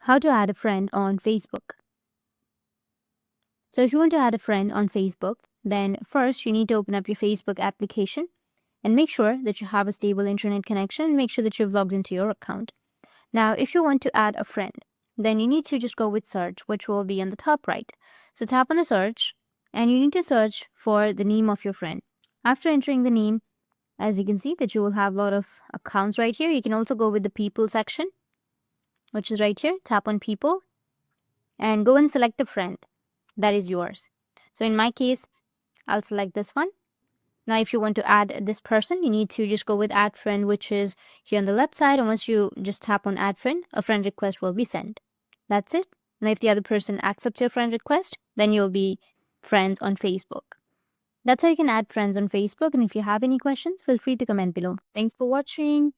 how to add a friend on Facebook. So if you want to add a friend on Facebook, then first you need to open up your Facebook application and make sure that you have a stable internet connection and make sure that you've logged into your account. Now, if you want to add a friend, then you need to just go with search, which will be on the top right. So tap on the search and you need to search for the name of your friend. After entering the name, as you can see that you will have a lot of accounts right here. You can also go with the people section, which is right here. Tap on people and go and select a friend that is yours. So in my case, I'll select this one. Now, if you want to add this person, you need to just go with add friend, which is here on the left side. And once you just tap on add friend, a friend request will be sent. That's it. Now, if the other person accepts your friend request, then you'll be friends on Facebook. That's how you can add friends on Facebook. And if you have any questions, feel free to comment below. Thanks for watching.